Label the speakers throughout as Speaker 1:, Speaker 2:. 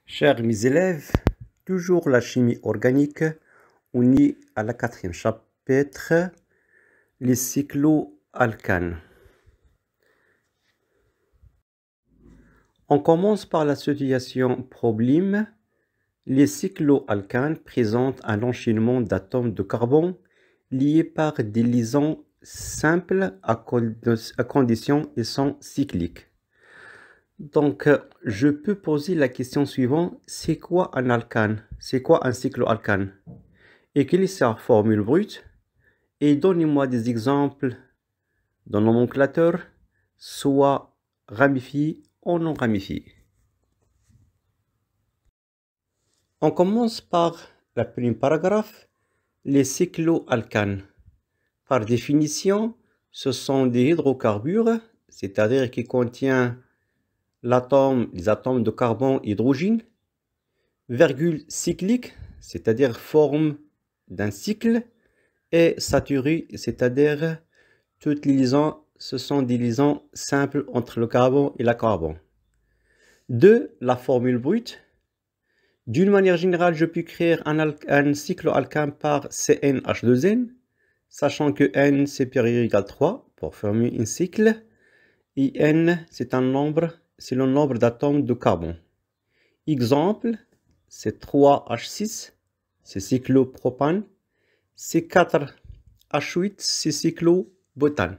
Speaker 1: Chers mes élèves, toujours la chimie organique, on est à la 4e chapitre, les cycloalcanes. On commence par la situation problème. Les cycloalcanes présentent un enchaînement d'atomes de carbone liés par des liaisons simples à condition qu'ils sont cycliques. Donc, je peux poser la question suivante, c'est quoi un alcane? C'est quoi un cycloalcane? Et quelle est sa formule brute? Et donnez-moi des exemples de nomenclature, soit ramifiés ou non ramifiés. On commence par le premier paragraphe, les cycloalcanes. Par définition, ce sont des hydrocarbures, c'est-à-dire qui contiennent les atomes de carbone et d'hydrogène, virgule cyclique, c'est-à-dire forme d'un cycle, et saturé, c'est-à-dire toutes les liaisons, ce sont des liaisons simples entre le carbone et la carbone. 2. La formule brute. D'une manière générale, je peux créer un cycloalcane par CnH2n, sachant que n c'est période égale 3 pour former un cycle, et n c'est le nombre d'atomes de carbone. Exemple, c'est 3H6, c'est cyclopropane, c'est 4H8, c'est cyclobutane.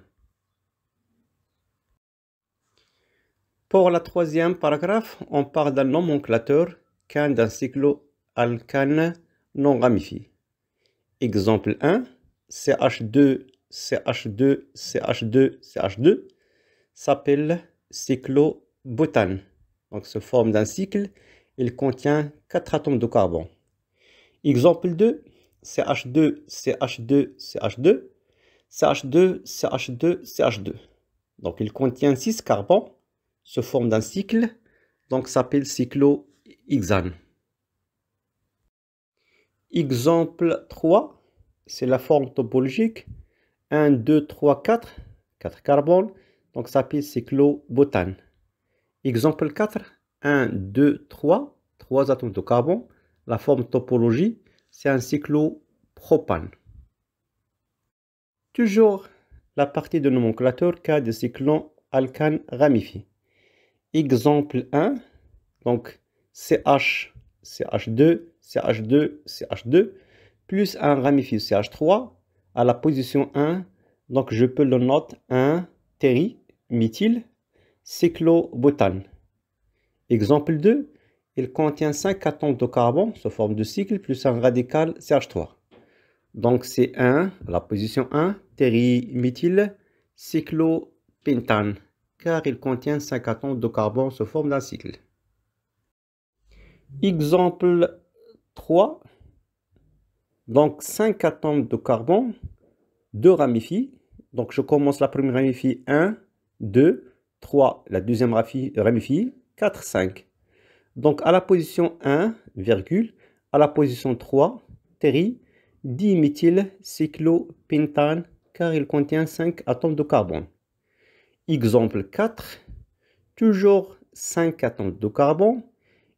Speaker 1: Pour le troisième paragraphe, on parle d'un nomenclateur qu'un d'un cycloalcane non ramifié. Exemple 1, CH2, CH2, CH2, CH2 s'appelle cyclobutane. Donc, se forme d'un cycle, il contient 4 atomes de carbone. Exemple 2, CH2, CH2, CH2, CH2, CH2, CH2. Donc, il contient 6 carbones, se forme d'un cycle, donc s'appelle cyclohexane. Exemple 3, c'est la forme topologique. 1, 2, 3, 4, 4 carbones, donc s'appelle cyclobutane. Exemple 4, 1, 2, 3, 3 atomes de carbone. La forme topologie, c'est un cyclopropane. Toujours la partie de nomenclature cas de cycloalcane ramifié. Exemple 1, donc CH, CH2, CH2, CH2, plus un ramifié CH3 à la position 1, donc je peux le noter 1 méthyle cyclobutane. Exemple 2, il contient 5 atomes de carbone sous forme de cycle plus un radical CH3. Donc c'est 1, la position 1, méthyle cyclopentane, car il contient 5 atomes de carbone sous forme d'un cycle. Exemple 3, donc 5 atomes de carbone, 2 ramifiés. Donc je commence la première ramifiée 1, 2, 3, la deuxième ramifiée 4, 5. Donc à la position 1, virgule, à la position 3, diméthyl cyclopentane, car il contient 5 atomes de carbone. Exemple 4, toujours 5 atomes de carbone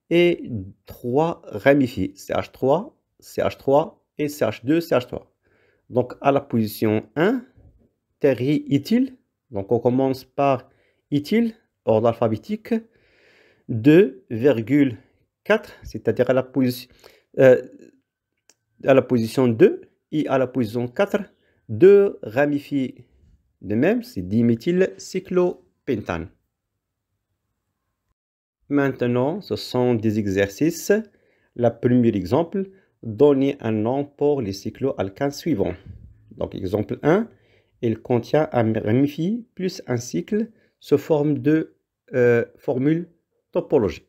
Speaker 1: et 3 ramifiés, CH3, CH3 et CH2, CH3. Donc à la position 1, éthyle, donc on commence par éthyle, ordre alphabétique, 2,4, c'est-à-dire à la position 2 et à la position 4, 2 ramifiés de même, c'est diméthyl cyclopentane. Maintenant, ce sont des exercices. Le premier exemple, donner un nom pour les cycloalcanes suivants. Donc, exemple 1, il contient un ramifié plus un cycle sous forme de formule topologie.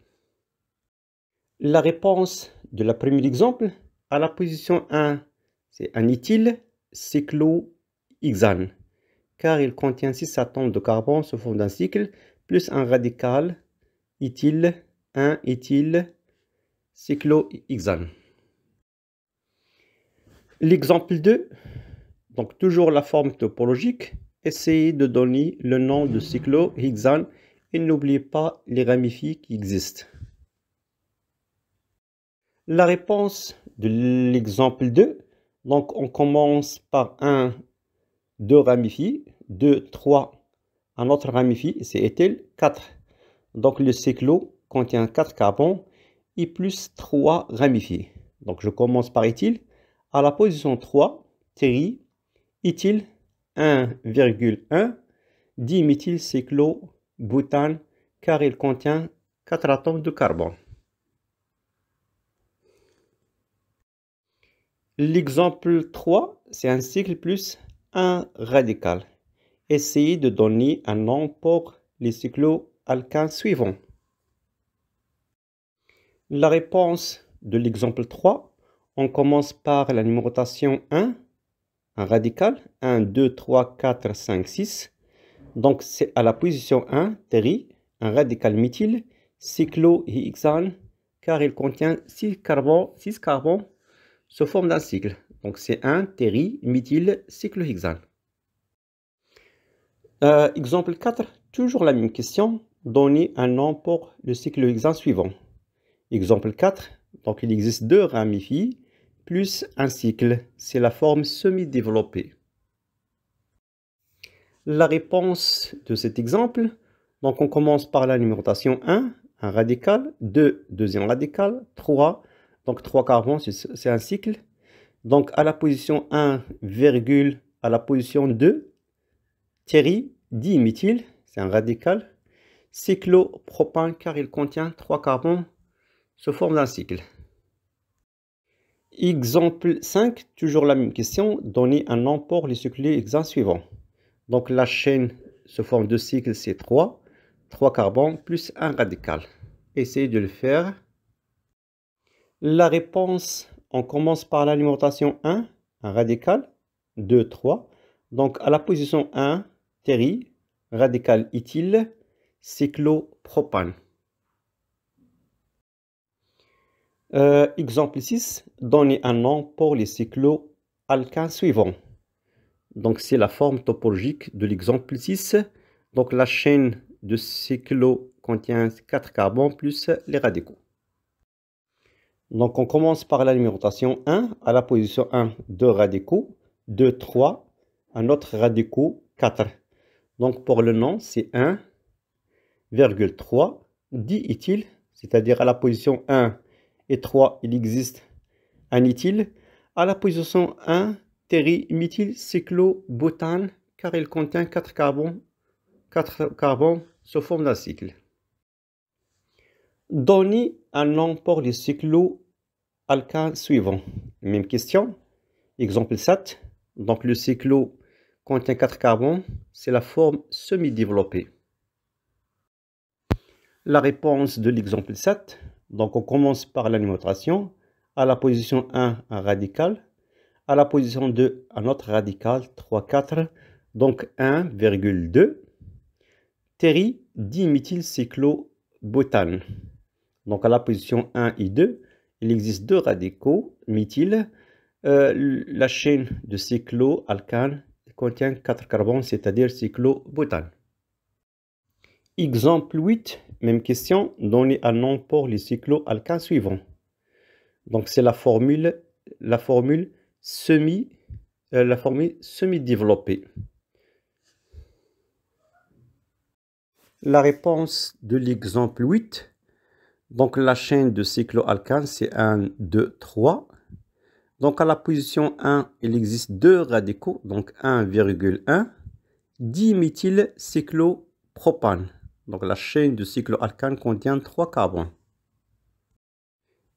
Speaker 1: La réponse de la premier exemple, à la position 1, c'est un éthyle cyclohexane, car il contient 6 atomes de carbone sous forme d'un cycle, plus un radical éthyle, 1 éthyle cyclohexane. L'exemple 2, donc toujours la forme topologique, essayez de donner le nom de cyclohexane et n'oubliez pas les ramifiés qui existent. La réponse de l'exemple 2, donc on commence par 1, 2 ramifiés, 2, 3, un autre ramifié, c'est éthyle, 4. Donc le cyclo contient 4 carbones et plus 3 ramifiés. Donc je commence par éthyle. À la position 3, terri, éthyle 1,1, diméthylcyclobutane, car il contient 4 atomes de carbone. L'exemple 3, c'est un cycle plus un radical. Essayez de donner un nom pour les cycloalcanes suivants. La réponse de l'exemple 3, on commence par la numérotation 1, un radical, 1, 2, 3, 4, 5, 6. Donc c'est à la position 1, terri, un radical méthyle, cyclohexane, car il contient 6 carbones sous forme d'un cycle. Donc c'est 1, terri, méthyle, cyclohexane. Exemple 4, toujours la même question. Donnez un nom pour le cyclohexane suivant. Exemple 4, donc il existe 2 ramifiés plus un cycle. C'est la forme semi-développée. La réponse de cet exemple, donc on commence par la numérotation 1, un radical, 2, deuxième radical, 3, donc 3 carbones, c'est un cycle. Donc à la position 1, virgule, à la position 2, terri, diméthyle, c'est un radical, cyclopropane car il contient 3 carbones sous forme d'un cycle. Exemple 5, toujours la même question, donner un nom pour les cyclohexanes suivants. Donc la chaîne sous forme de cycle, c'est 3 carbones plus un radical. Essayez de le faire. La réponse, on commence par la numérotation 1, un radical, 2, 3. Donc à la position 1, terri, radical éthyle, cyclopropane. Exemple 6, donner un nom pour les cycloalcanes suivants. Donc c'est la forme topologique de l'exemple 6. Donc la chaîne de cyclo contient 4 carbones plus les radicaux. Donc on commence par la numérotation 1. À la position 1, 2 radicaux, 2, 3, un autre radicaux, 4. Donc pour le nom, c'est 1,3 diéthyle, c'est-à-dire à la position 1 et 3, il existe un éthyle. À la position 1, terri-méthylcyclobutane, car il contient 4 carbones sous forme d'un cycle. Donnez un nom pour les cycloalcanes suivants. Même question. Exemple 7. Donc le cyclo contient 4 carbones. C'est la forme semi-développée. La réponse de l'exemple 7. Donc on commence par la numérotation. À la position 1, un radical. À la position 2, un autre radical, 3, 4. Donc 1,2. Terri-diméthylcyclobutane. Donc à la position 1 et 2, il existe 2 radicaux, méthyle. La chaîne de cycloalcane contient 4 carbones, c'est-à-dire cyclobutane. Exemple 8, même question, donnez un nom pour les cycloalcanes suivants. Donc c'est la formule semi-développée. La réponse de l'exemple 8, donc la chaîne de cycloalcane, c'est 1, 2, 3. Donc à la position 1, il existe 2 radicaux, donc 1,1, diméthylcyclopropane. Donc la chaîne de cycloalcane contient 3 carbones.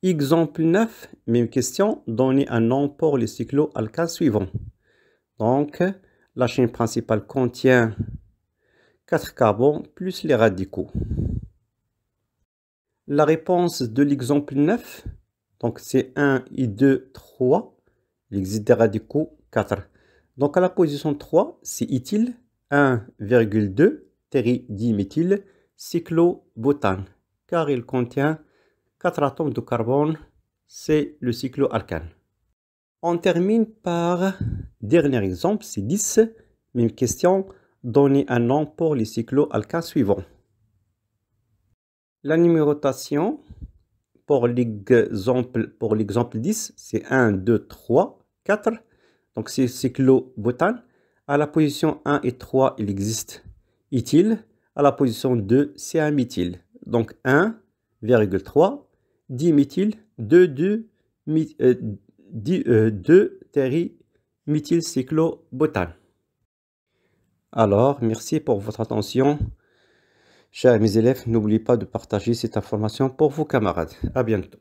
Speaker 1: Exemple 9, même question, donnez un nom pour les cycloalcanes suivants. Donc la chaîne principale contient 4 carbones plus les radicaux. La réponse de l'exemple 9, donc c'est 1 et 2, 3. Il existe des radicaux 4. Donc à la position 3, c'est éthyle 1,2 terri-diméthyle cyclobutane, car il contient 4 atomes de carbone, c'est le cycloalcane. On termine par dernier exemple, c'est 10. Même question, donnez un nom pour les cycloalcanes suivants. La numérotation pour l'exemple 10, c'est 1, 2, 3, 4. Donc c'est cyclobutane. À la position 1 et 3, il existe éthyle. À la position 2, c'est un méthyle. Donc 1,3 diméthyle 2 méthylcyclobutane. Alors, merci pour votre attention. Chers mes élèves, n'oubliez pas de partager cette information pour vos camarades. À bientôt.